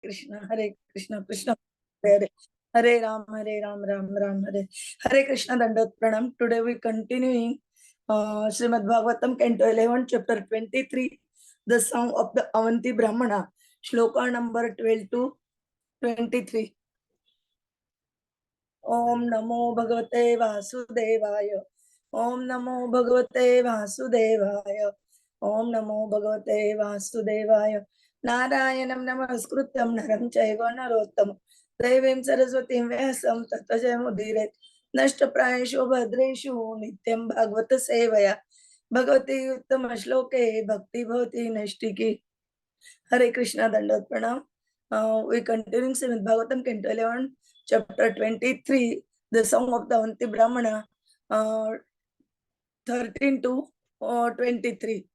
Hare Krishna, Krishna Hare Hare Ram, Ram Ram Hare Hare Krishna. Dandat Pranam. Today we continuing Srimad Bhagwatam, Canto 11, Chapter 23, the song of the Avanti Brahmana, Shloka number 12 to 23. Om Namo Bhagavate Vasudevaya. Om Namo Bhagavate Vasudevaya. Om Namo Bhagavate Vasudevaya. Narayanam Namaskrutam Naram Chaiva Narottam Devim Saraswatim Vyasam Tato Jayamudiret Nashta Prayeshu Bhadreshu Nityam Bhagavata Sevaya Bhagavati Uttama Shloke Bhakti Bhavati Nashtiki. Hare Krishna. Dandat Pranam. We continuing Srimad Bhagwatam, Canto 11, Chapter 23, the song of the Avanti Brahmana, 13 to 23.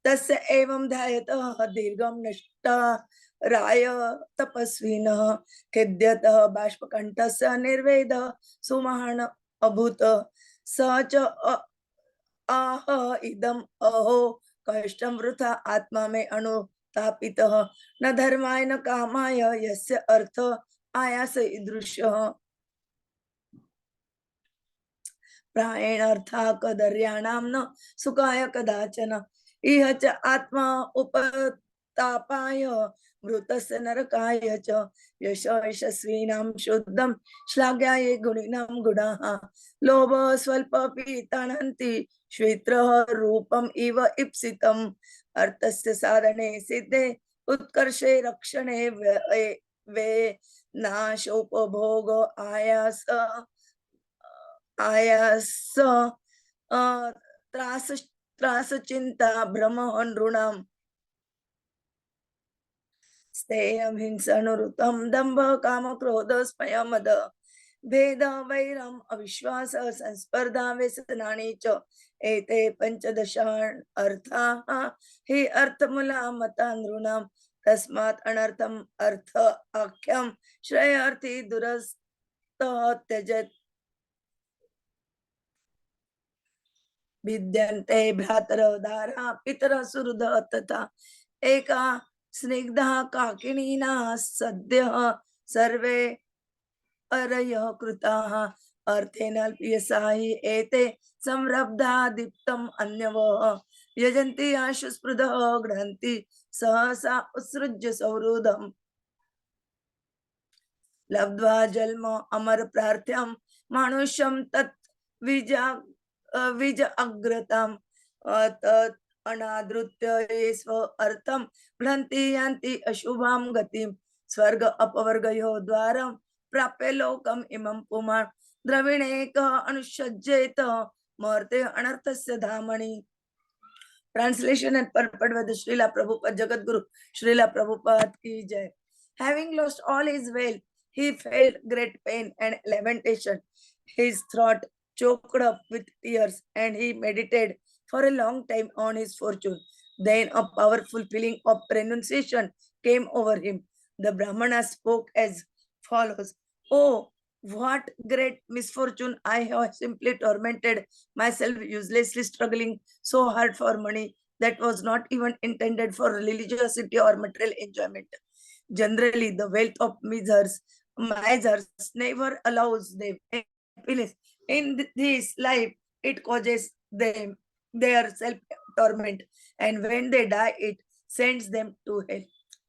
Tasya evam dhyayatah dirgham nashta raya tapasvinah khidyatah bashpakantasya nirveda sumahana abhuta sacha aha idam aho kashtam vrutha atma me anu तापितः न धर्माय न कामाय यस्य अर्थ आयास ईदृशः प्रायेण अर्था कदर्याणां न सुखाय कदाचन इह च आत्मा उपतापाय मृतस्य नरकाय च यश यशस्वीनां शुद्धं श्लाघ्याय गुणिनां गुणाः लोभ स्वल्पपि तणन्ति श्वेत्रः रूपम् इव इप्सितम् अर्थस्य साधने सिद्धे उत्कर्षे रक्षणे वे नाशोपभोग आयास त्रास चिंता भ्रम नृणाम स्तेयं हिंसनुरुतं दंभ काम क्रोध स्मय मद भेद वैरम अविश्वास संस्पर्धा व्यसनानि च एते पंचदशान् अर्थाः हि अर्थमूला मता नृणां तस्मात् अनर्थम अर्थ आख्यम श्रेयार्थी दुरस्तः त्यजत् विद्यन्ते भ्रातरः दारा पितरः सुहृदः तथा एका स्निग्धः काकिनीना सद्यः सर्वे अरयः कृताः अर्थेन अल्पयसाहि एते संरब्धा दीप्तम् अन्यवः यजन्ति आशुस्पृधः गृह्णन्ति सहसा उत्सृज्य सौहृदम् लब्ध्वा जन्म अमर प्रार्थ्यं मानुष्यं तत् विज अग्रतम तत् अनादृत्य स्व अर्थम गृह्णन्ति यान्ति अशुभां गतिं स्वर्ग अपवर्गयो द्वारं प्राप्य लोकम इमं पुमान् द्रविणेक अनुसज्जेत मर्ते अनर्थस्य धामनि. Translation and purport by the Srila Prabhupada Jagadguru Srila Prabhupada ki jai. Having lost all his wealth, he felt great pain and lamentation. His throat choked up with tears and he meditated for a long time on his fortune. Then a powerful feeling of renunciation came over him. The Brahmana spoke as follows: "Oh, what great misfortune! I have simply tormented myself uselessly struggling so hard for money that was not even intended for religiosity or material enjoyment. Generally, the wealth of misers never allows them happiness. In this life, it causes them their self-torment, and when they die, it sends them to hell.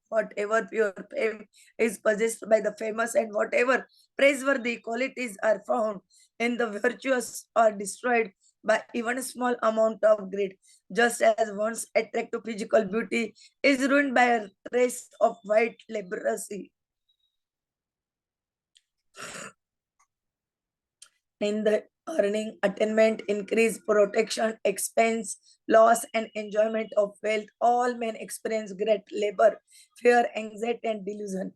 Whatever pure fame is possessed by the famous and whatever praiseworthy qualities are found in the virtuous are destroyed by even a small amount of greed, just as one's attractive physical beauty is ruined by a trace of white leprosy. In the earning, attainment, increase, protection, expense, loss, and enjoyment of wealth, all men experience great labor, fear, anxiety, and delusion.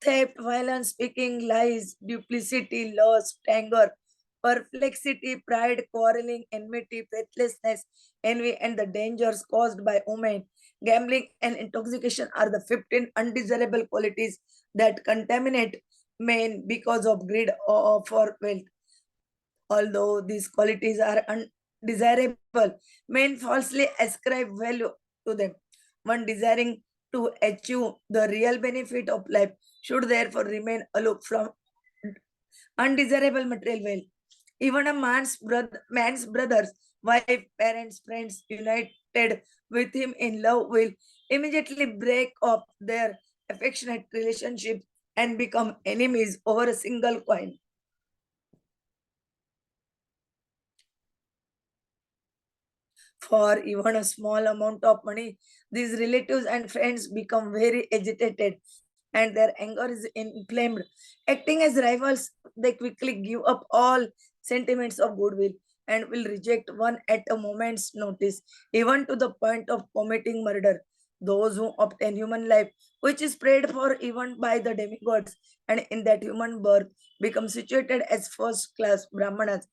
Theft, violence, speaking lies, duplicity, lust, anger, perplexity, pride, quarreling, enmity, faithlessness, envy, and the dangers caused by women, gambling, and intoxication are the 15 undesirable qualities that contaminate men because of greed or for wealth. Although these qualities are undesirable, men falsely ascribe value to them. One desiring to achieve the real benefit of life should therefore remain aloof from undesirable material wealth. Even a man's brothers, wife, parents, friends united with him in love will immediately break off their affectionate relationship and become enemies over a single coin. For even a small amount of money, these relatives and friends become very agitated and their anger is inflamed. Acting as rivals, they quickly give up all sentiments of goodwill and will reject one at a moment's notice, even to the point of committing murder. Those who obtain human life, which is prayed for even by the demigods, and in that human birth become situated as first class Brahmanas,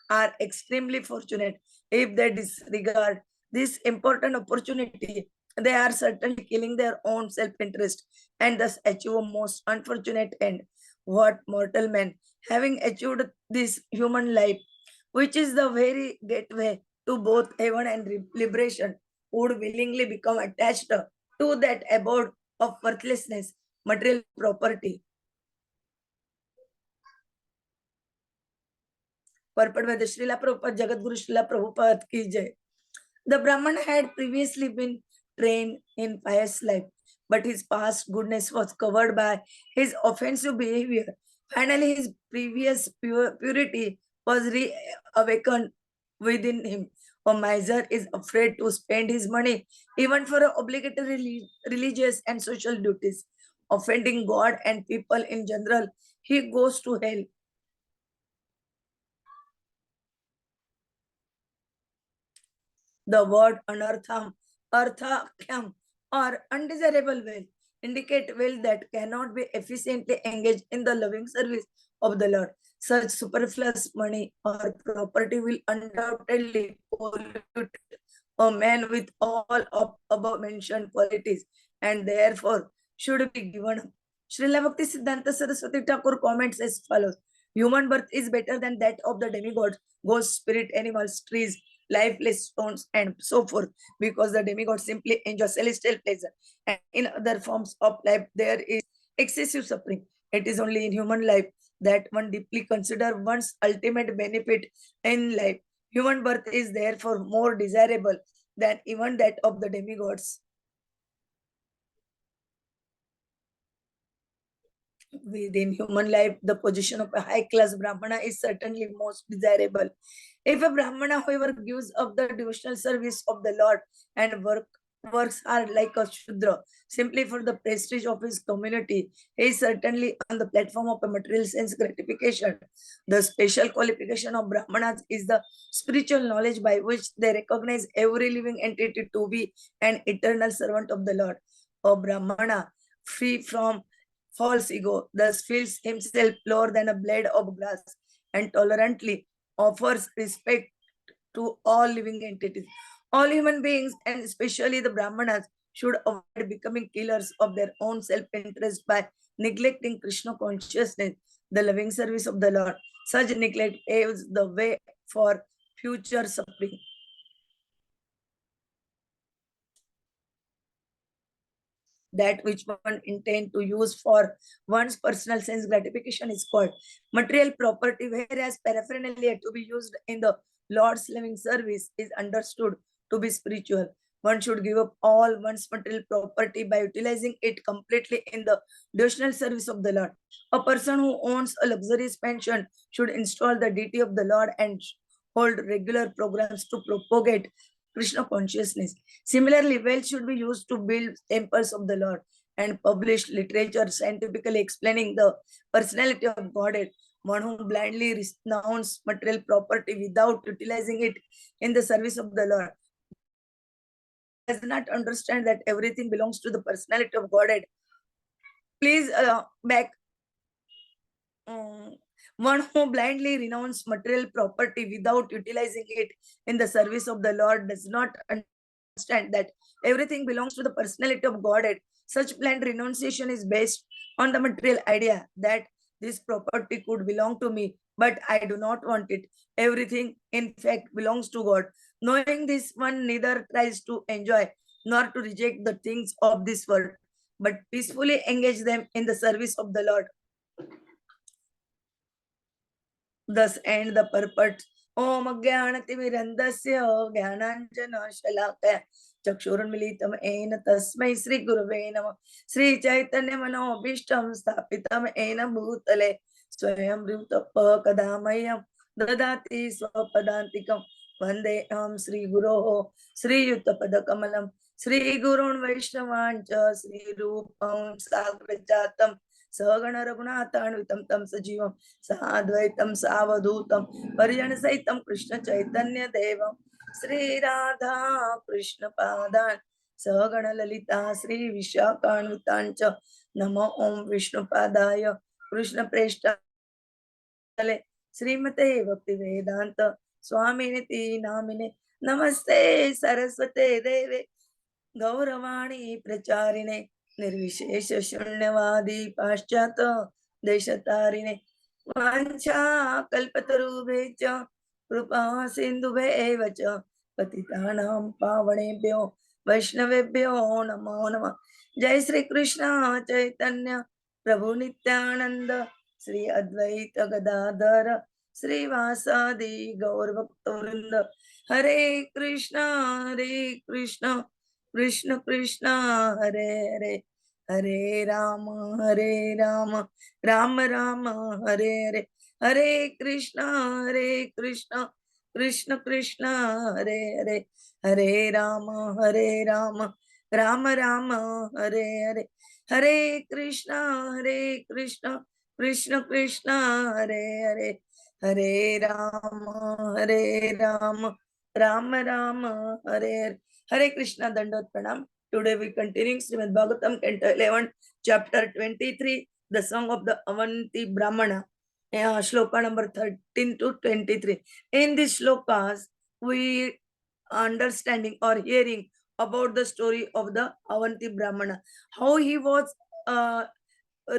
are extremely fortunate. If they disregard this important opportunity, they are certainly killing their own self-interest and thus achieve a most unfortunate end. What mortal man, having achieved this human life, which is the very gateway to both heaven and liberation, would willingly become attached to that abode of worthlessness, material property? Purport by the Srila Prabhupada, Jagadguru Srila Prabhupada ki jai. The Brahman had previously been trained in pious life, but his past goodness was covered by his offensive behavior. Finally, his previous purity was reawakened within him. A miser is afraid to spend his money even for obligatory religious and social duties. Offending God and people in general, he goes to hell. The word anartham, arthakhyam, or undesirable wealth indicate wealth that cannot be efficiently engaged in the loving service of the Lord. Such superfluous money or property will undoubtedly pollute a man with all of above mentioned qualities and therefore should be given up. Srila Bhakti Siddhanta Saraswati Thakur comments as follows: human birth is better than that of the demigods, ghosts, spirit, animals, trees, lifeless stones, and so forth, because the demigods simply enjoy celestial pleasure. And in other forms of life, there is excessive suffering. It is only in human life that one deeply consider one's ultimate benefit in life. Human birth is therefore more desirable than even that of the demigods. Within human life, the position of a high class Brahmana is certainly most desirable. If a Brahmana, however, gives up the devotional service of the Lord and works hard like a Shudra simply for the prestige of his community, he is certainly on the platform of a material sense gratification. The special qualification of Brahmanas is the spiritual knowledge by which they recognize every living entity to be an eternal servant of the Lord. A Brahmana free from false ego thus feels himself lower than a blade of grass and tolerantly offers respect to all living entities. All human beings, and especially the Brahmanas, should avoid becoming killers of their own self-interest by neglecting Krishna consciousness, the loving service of the Lord. Such neglect paves the way for future suffering. That which one intend to use for one's personal sense gratification is called material property, whereas paraphernalia to be used in the Lord's living service is understood to be spiritual. One should give up all one's material property by utilizing it completely in the devotional service of the Lord. A person who owns a luxurious pension should install the deity of the Lord and hold regular programs to propagate Krishna consciousness. Similarly, wealth should be used to build temples of the Lord and publish literature scientifically explaining the personality of Godhead. One who blindly renounces material property without utilizing it in the service of the Lord does not understand that everything belongs to the personality of Godhead. Please back. One who blindly renounces material property without utilizing it in the service of the Lord does not understand that everything belongs to the personality of Godhead. Such blind renunciation is based on the material idea that this property could belong to me, but I do not want it. Everything, in fact, belongs to God. Knowing this, one neither tries to enjoy nor to reject the things of this world, but peacefully engage them in the service of the Lord. Thus end the purport. Om Jnanatimirandasya Jnananjana Shalakaya Chakshurunmilitam Ena Tasmai Sri Gurave Namah Sri Chaitanya Manobishtam Sthapitam Ena Bhutale Swayam Rutapa Kadamayam Dadati Swapadantikam Vandeham Sri Guroho Sri Yuttapada Kamalam Sri Gurun Vaishnavancha Sri Rupam Sagrajatam Sagana Raghunathanvitam Tam Sajivam Sadvaitam Savadutam Parijana Saitam Krishna Chaitanya Devam Sri Radha Krishna Padan Sagana Lalita Sri Vishakhanvitancha Namo Om Vishnu Padaya Krishna Prestale Srimate Bhakti Vedanta Swaminiti Namine Namaste Saraswate Deve Gauravani Pracharine Nirvishesha Shunyavadi Paschata Deshatarine Vancha Kalpatarubhecha Krupa Sindhubhevacha Patitanam Pavanebhyo Vaishnavebhyo Namo Namah Jai Sri Krishna Chaitanya Prabhu Nityananda Sri Advaita Gadadhara Sri Vasadi Gaur Bhakta Hare Krishna Krishna Krishna Hare Hare Hare Rama Rama Rama Hare Hare Hare Krishna Krishna Krishna Hare Hare Hare Rama Rama Rama Hare Hare Hare Krishna Krishna Krishna Hare Hare Hare Rama Rama Hare Hare Hare Krishna Dandot Pranam. Today we continuing Srimad Bhagwatam, Canto 11, Chapter 23, the Song of the Avanti Brahmana, Shloka number 13 to 23. In these shlokas, we understanding or hearing about the story of the Avanti Brahmana, how he was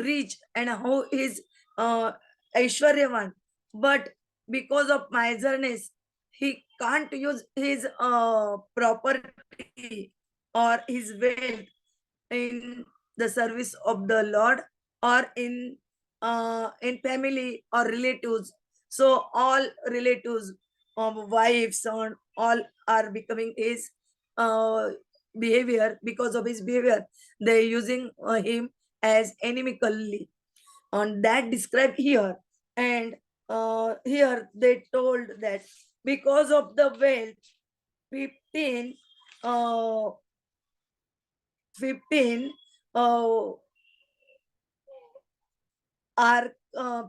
rich and how he is Aishwaryavan, but because of miserness, he can't use his property or his wealth in the service of the Lord or in family or relatives. So all relatives of wives, son, all are becoming his behavior. Because of his behavior, they using him as inimically, and that described here. And here they told that because of the wealth, 15 uh, 15 are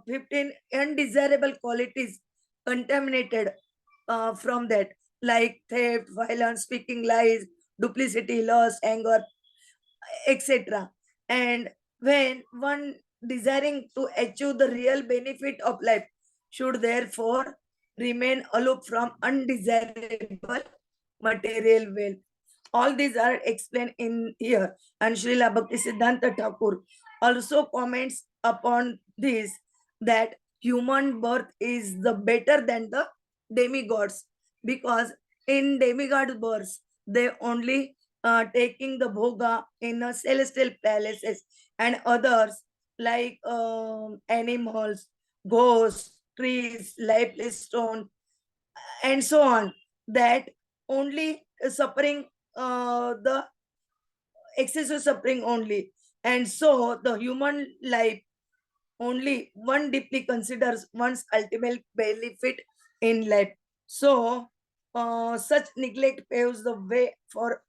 15 undesirable qualities contaminated from that, like theft, violence, speaking lies, duplicity, lust, anger, etc. And when one desiring to achieve the real benefit of life should therefore remain aloof from undesirable material wealth. All these are explained in here. And Srila Bhakti Siddhanta Thakur also comments upon this, that human birth is the better than the demigods, because in demigod births they only taking the bhoga in celestial palaces, and others like animals, ghosts, trees, lifeless stone, and so on, that only suffering, the excessive suffering only. And so the human life only one deeply considers one's ultimate benefit in life. So such neglect paves the way for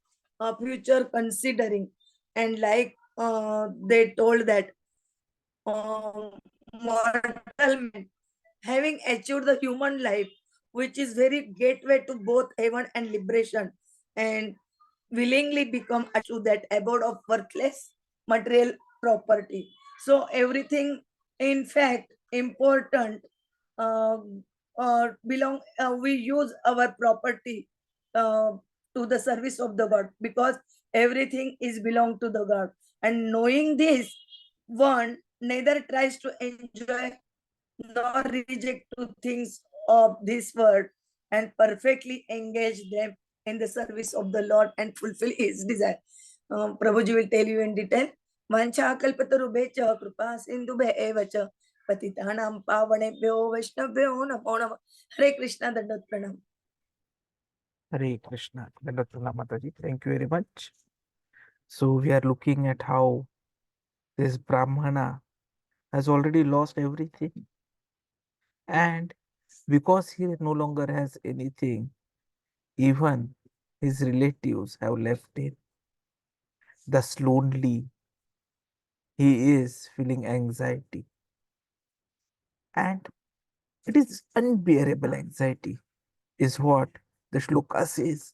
future considering. And like they told that mortal man, having achieved the human life, which is very gateway to both heaven and liberation, and willingly become to that abode of worthless material property. So everything, in fact, important uh, belong. We use our property to the service of the God, because everything is belong to the God. And knowing this, one neither tries to enjoy nor reject to things of this world, and perfectly engage them in the service of the Lord and fulfill his desire. Prabhuji will tell you in detail. Vancha kalpatarubhecha kripa sindhubhe evacha patitanam pavanebhyo vaishnavyo namo namah. Hare Krishna, Dandavat Pranam. Hare Krishna. Mataji. Thank you very much. So we are looking at how this Brahmana has already lost everything. And because he no longer has anything, even his relatives have left him. Thus lonely, he is feeling anxiety. And it is unbearable anxiety, is what the shloka says.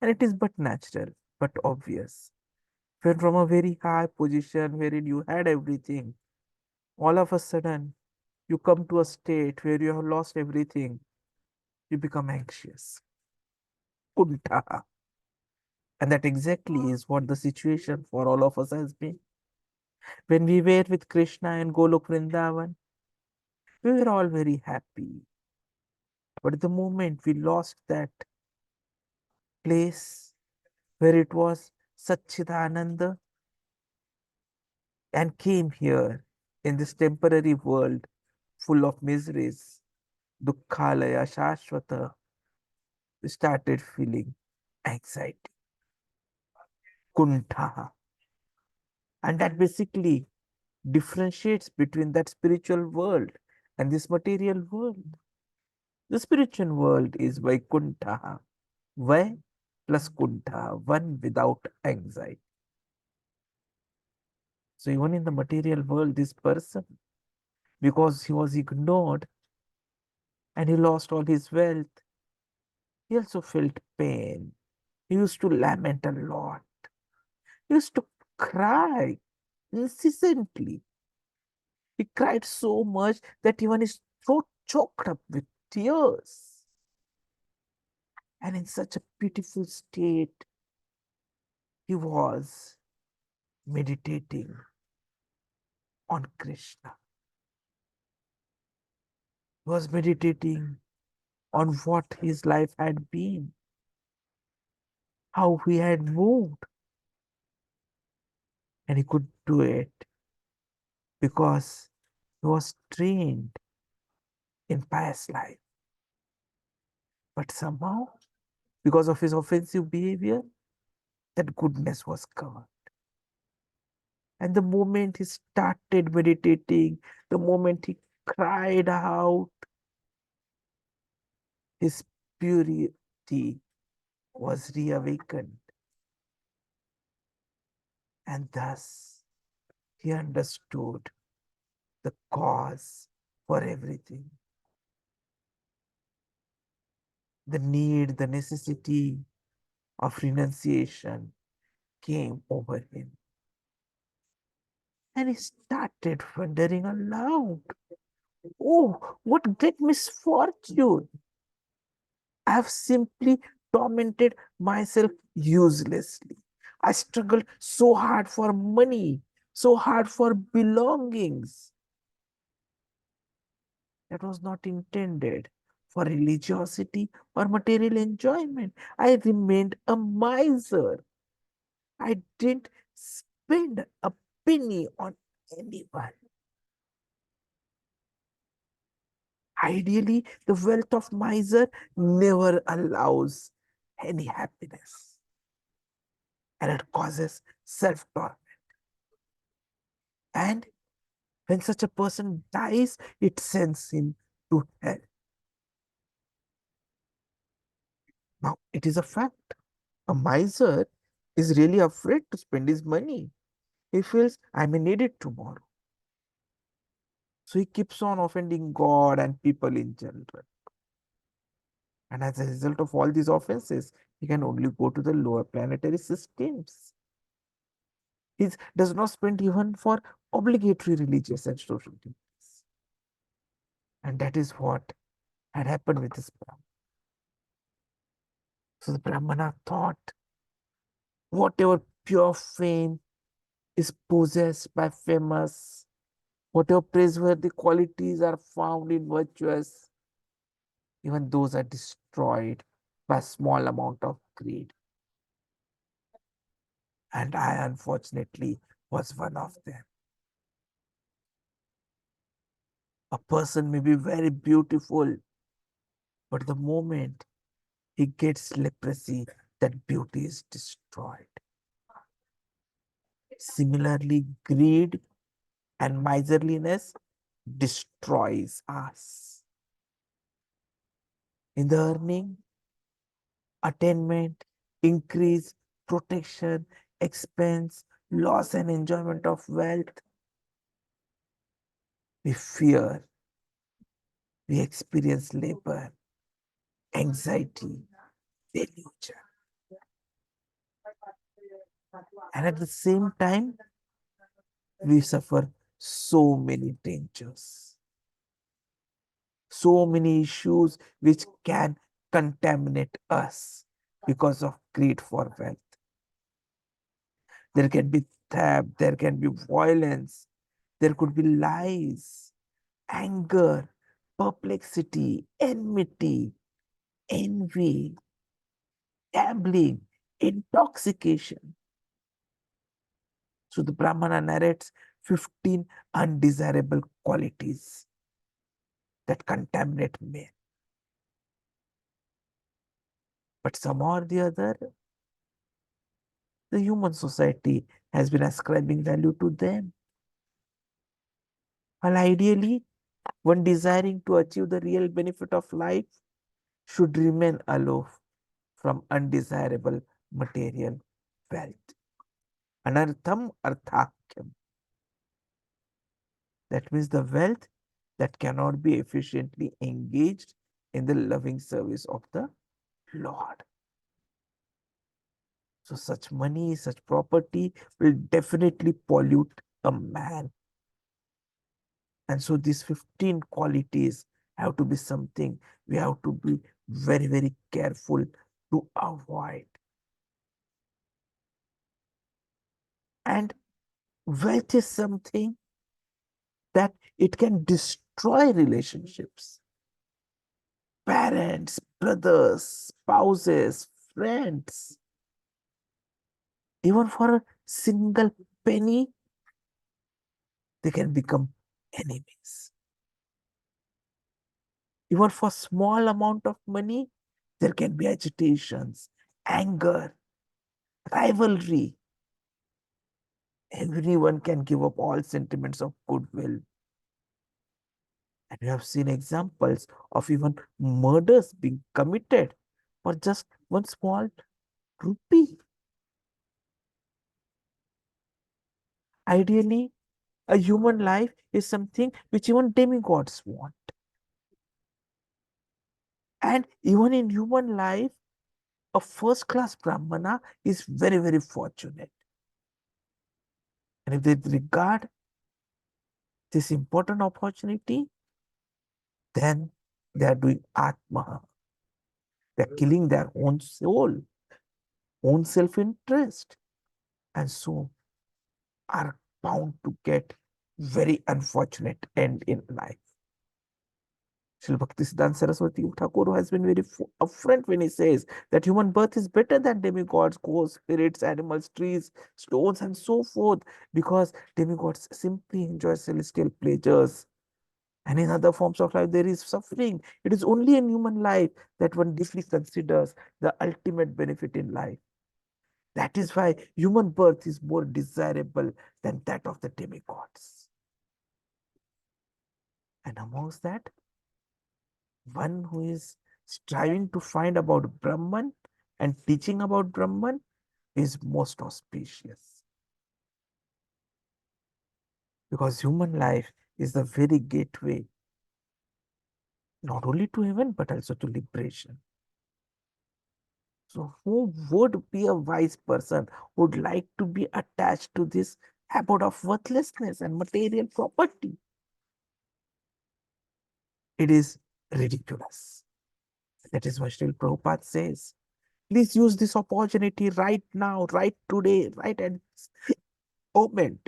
And it is but natural, but obvious. When from a very high position wherein you had everything, all of a sudden you come to a state where you have lost everything, you become anxious. Kunta. And that exactly is what the situation for all of us has been. When we were with Krishna in Golok Vrindavan, we were all very happy. But the moment we lost that place where it was Satchidananda and came here in this temporary world full of miseries, Dukkhalaya Shashvata, we started feeling anxiety, Kuntha. And that basically differentiates between that spiritual world and this material world. The spiritual world is Vaikuntha, Vai plus Kuntha, one without anxiety. So even in the material world, this person, because he was ignored and he lost all his wealth, he also felt pain. He used to lament a lot. He used to cry incessantly. He cried so much that even his throat choked up with tears. And in such a pitiful state, he was meditating on Krishna. He was meditating on what his life had been, how he had moved. And he could do it because he was trained in pious life. But somehow, because of his offensive behavior, that goodness was covered. And the moment he started meditating, the moment he cried out, his purity was reawakened. And thus he understood the cause for everything. The need, the necessity of renunciation came over him. And he started wondering aloud, oh, what great misfortune! I have simply tormented myself uselessly. I struggled so hard for money, so hard for belongings. That was not intended for religiosity or material enjoyment. I remained a miser. I didn't spend a penny on anyone. Ideally, the wealth of miser never allows any happiness, and it causes self-torment. And when such a person dies, it sends him to hell. Now, it is a fact. A miser is really afraid to spend his money. He feels, I may need it tomorrow. So he keeps on offending God and people in general. And as a result of all these offenses, he can only go to the lower planetary systems. He does not spend even for obligatory religious and social duties. And that is what had happened with this Brahmana. So the Brahmana thought, whatever pure fame is possessed by famous, whatever praiseworthy qualities are found in virtuous, even those are destroyed by a small amount of greed. And I, unfortunately, was one of them. A person may be very beautiful, but the moment he gets leprosy, that beauty is destroyed. Similarly, greed and miserliness destroys us. In the earning, attainment, increase, protection, expense, loss and enjoyment of wealth, we fear, we experience labor, anxiety, delusion. And at the same time, we suffer so many dangers, so many issues which can contaminate us because of greed for wealth. There can be theft, there can be violence, there could be lies, anger, perplexity, enmity, envy, gambling, intoxication. So the Brahmana narrates 15 undesirable qualities that contaminate men. But somehow or the other, the human society has been ascribing value to them. While ideally, one desiring to achieve the real benefit of life should remain aloof from undesirable material wealth. Anartham arthakyam. That means the wealth that cannot be efficiently engaged in the loving service of the Lord. So such money, such property will definitely pollute a man. And so these 15 qualities have to be something we have to be very, very careful to avoid. And wealth is something that it can destroy relationships. Parents, brothers, spouses, friends. Even for a single penny, they can become enemies. Even for small amount of money, there can be agitations, anger, rivalry. Everyone can give up all sentiments of goodwill. And we have seen examples of even murders being committed for just one small rupee. Ideally, a human life is something which even demigods want. And even in human life, a first-class Brahmana is very, very fortunate. And if they regard this important opportunity, then they are doing Atma. They are killing their own soul, own self-interest, and so are bound to get very unfortunate end in life. Srila Bhaktisiddhanta Saraswati Thakur has been very upfront when he says that human birth is better than demigods, ghosts, spirits, animals, trees, stones, and so forth, because demigods simply enjoy celestial pleasures. And in other forms of life, there is suffering. It is only in human life that one deeply considers the ultimate benefit in life. That is why human birth is more desirable than that of the demigods. And amongst that, one who is striving to find about Brahman and teaching about Brahman is most auspicious. Because human life is the very gateway not only to heaven but also to liberation. So who would be a wise person who would like to be attached to this habit of worthlessness and material property? It is ridiculous. That is why Srila Prabhupada says, please use this opportunity right now, right today, right at this moment.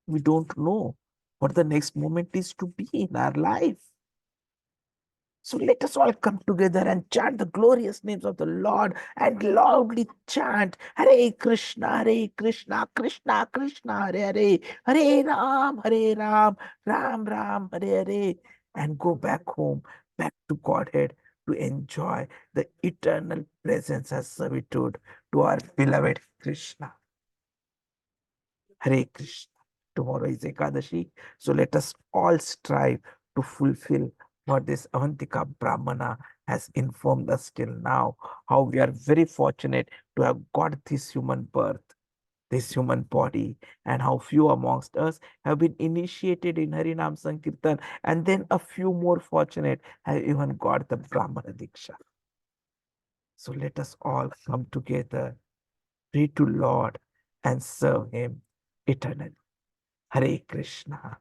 We don't know what the next moment is to be in our life. So let us all come together and chant the glorious names of the Lord and loudly chant Hare Krishna, Krishna Krishna, Hare Hare, Hare Ram, Ram Ram, Hare Hare, and go back home, back to Godhead to enjoy the eternal presence and servitude to our beloved Krishna. Hare Krishna. Tomorrow is Ekadashi, so let us all strive to fulfill what this Avantika Brahmana has informed us till now, how we are very fortunate to have got this human birth, this human body, and how few amongst us have been initiated in Harinam Sankirtan, and then a few more fortunate have even got the Brahmana Diksha. So let us all come together, pray to Lord, and serve Him eternally. Hare Krishna.